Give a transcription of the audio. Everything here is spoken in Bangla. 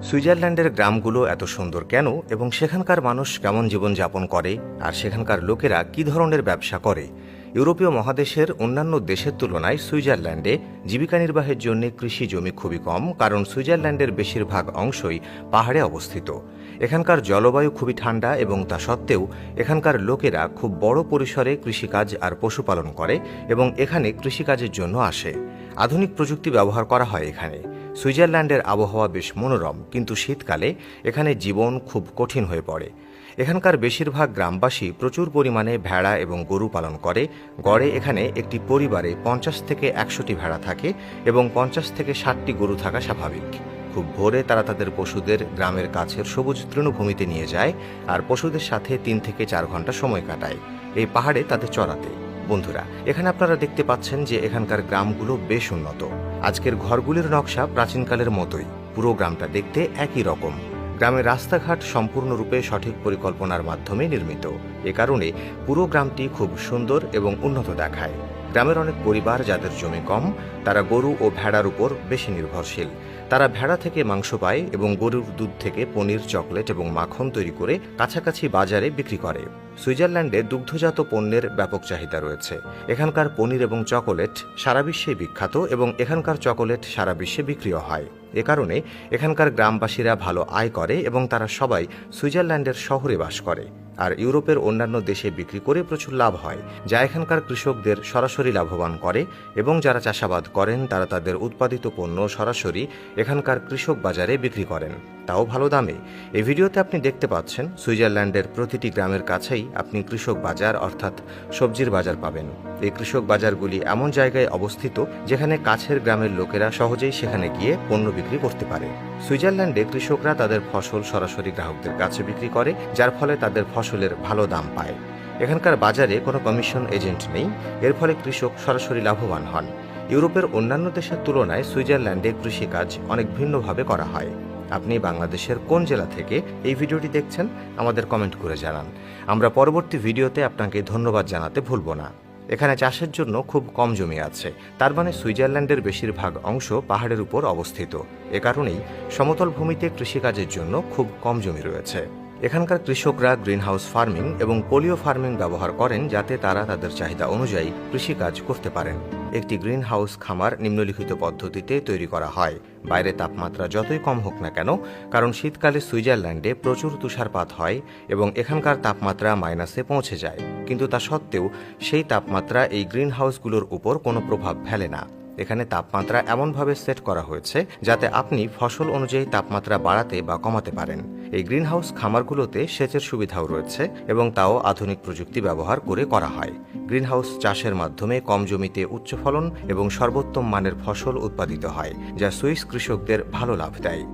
সুইজারল্যান্ডের গ্রামগুলো এত সুন্দর কেন এবং সেখানকার মানুষ কেমন জীবনযাপন করে আর সেখানকার লোকেরা কী ধরনের ব্যবসা করে? ইউরোপীয় মহাদেশের অন্যান্য দেশের তুলনায় সুইজারল্যান্ডে জীবিকা নির্বাহের জন্য কৃষি জমি খুবই কম, কারণ সুইজারল্যান্ডের বেশিরভাগ অংশই পাহাড়ে অবস্থিত। এখানকার জলবায়ু খুবই ঠান্ডা এবং তা সত্ত্বেও এখানকার লোকেরা খুব বড় পরিসরে কৃষিকাজ আর পশুপালন করে এবং এখানে কৃষিকাজের জন্য আসে। আধুনিক প্রযুক্তি ব্যবহার করা হয় এখানে। সুইজারল্যান্ডের আবহাওয়া বেশ মনোরম, কিন্তু শীতকালে এখানে জীবন খুব কঠিন হয়ে পড়ে। এখানকার বেশিরভাগ গ্রামবাসী প্রচুর পরিমাণে ভেড়া এবং গরু পালন করে। গড়ে এখানে একটি পরিবারে 50 থেকে 100টি ভেড়া থাকে এবং 50 থেকে 60টি গরু থাকা স্বাভাবিক। খুব ভোরে তারা তাদের পশুদের গ্রামের কাছের সবুজ তৃণভূমিতে নিয়ে যায় আর পশুদের সাথে 3 থেকে 4 ঘন্টা সময় কাটায় এই পাহাড়ে তাদের চড়াতে। বন্ধুরা, এখানে আপনারা দেখতে পাচ্ছেন যে এখানকার গ্রামগুলো বেশ উন্নত। আজকের ঘরগুলির নকশা প্রাচীনকালের মতোই, পুরো গ্রামটা দেখতে একই রকম। গ্রামের রাস্তাঘাট সম্পূর্ণরূপে সঠিক পরিকল্পনার মাধ্যমে নির্মিত। এ কারণে পুরো গ্রামটি খুব সুন্দর এবং উন্নত দেখায়। গ্রামের অনেক পরিবার যাদের জমি কম, তারা গরু ও ভেড়ার উপর বেশি নির্ভরশীল। তারা ভেড়া থেকে মাংস পায় এবং গরুর দুধ থেকে পনির, চকলেট এবং মাখন তৈরি করে কাছাকাছি বাজারে বিক্রি করে। সুইজারল্যান্ডে দুগ্ধজাত পণ্যের ব্যাপক চাহিদা রয়েছে। এখানকার পনির এবং চকোলেট সারা বিশ্বে বিখ্যাত এবং এখানকার চকোলেট সারা বিশ্বে বিক্রিও হয়। এ কারণে এখানকার গ্রামবাসীরা ভালো আয় করে এবং তারা সবাই সুইজারল্যান্ডের শহরে বাস করে আর ইউরোপের অন্যান্য দেশে বিক্রি করে প্রচুর লাভ হয়, যা এখানকার কৃষকদের সরাসরি লাভবান করে। এবং যারা চাষাবাদ করেন তারা তাদের উৎপাদিত পণ্য সরাসরি এখানকার কৃষক বাজারে বিক্রি করেন, তাও ভালো দামে। এই ভিডিওতে আপনি দেখতে পাচ্ছেন সুইজারল্যান্ডের প্রতিটি গ্রামের কাছেই আপনি কৃষক বাজার অর্থাৎ সবজির বাজার পাবেন। এই কৃষক বাজারগুলি এমন জায়গায় অবস্থিত যেখানে কাছের গ্রামের লোকেরা সহজেই সেখানে গিয়ে পণ্য বিক্রি করতে পারে। সুইজারল্যান্ডে কৃষকরা তাদের ফসল সরাসরি গ্রাহকদের কাছে বিক্রি করে, যার ফলে তাদের ফসলের ভালো দাম পায়। এখানকার বাজারে কোনো কমিশন এজেন্ট নেই, এর ফলে কৃষক সরাসরি লাভবান হন। ইউরোপের অন্যান্য দেশের তুলনায় সুইজারল্যান্ডে কৃষিকাজ অনেক ভিন্নভাবে করা হয়। আপনি বাংলাদেশের কোন জেলা থেকে এই ভিডিওটি দেখছেন আমাদের কমেন্ট করে জানান। আমরা পরবর্তী ভিডিওতে আপনাকে ধন্যবাদ জানাতে ভুলব না। এখানে চাষের জন্য খুব কম জমি আছে, তার মানে সুইজারল্যান্ডের বেশিরভাগ অংশ পাহাড়ের উপর অবস্থিত। এ কারণেই সমতল ভূমিতে কৃষিকাজের জন্য খুব কম জমি রয়েছে। এখানকার কৃষকরা গ্রিনহাউস ফার্মিং এবং পলিও ফার্মিং ব্যবহার করেন, যাতে তারা তাদের চাহিদা অনুযায়ী কৃষিকাজ করতে পারেন। একটি গ্রিনহাউস খামার নিম্নলিখিত পদ্ধতিতে তৈরি করা হয়। বাইরে তাপমাত্রা যতই কম হোক না কেন, কারণ শীতকালে সুইজারল্যান্ডে প্রচুর তুষারপাত হয় এবং এখানকার তাপমাত্রা মাইনাসে পৌঁছে যায়, কিন্তু তা সত্ত্বেও সেই তাপমাত্রা এই গ্রিনহাউসগুলোর উপর কোনো প্রভাব ফেলে না। এখানে তাপমাত্রা এমনভাবে সেট করা হয়েছে যাতে আপনি ফসল অনুযায়ী তাপমাত্রা বাড়াতে বা কমাতে পারেন। এই গ্রিনহাউস খামারগুলোতে সেচের সুবিধাও রয়েছে এবং তাও আধুনিক প্রযুক্তি ব্যবহার করে করা হয়। গ্রিনহাউস চাষের মাধ্যমে কম জমিতে উচ্চ ফলন এবং সর্বোত্তম মানের ফসল উৎপাদিত হয়, যা সুইস কৃষকদের ভালো লাভ দেয়।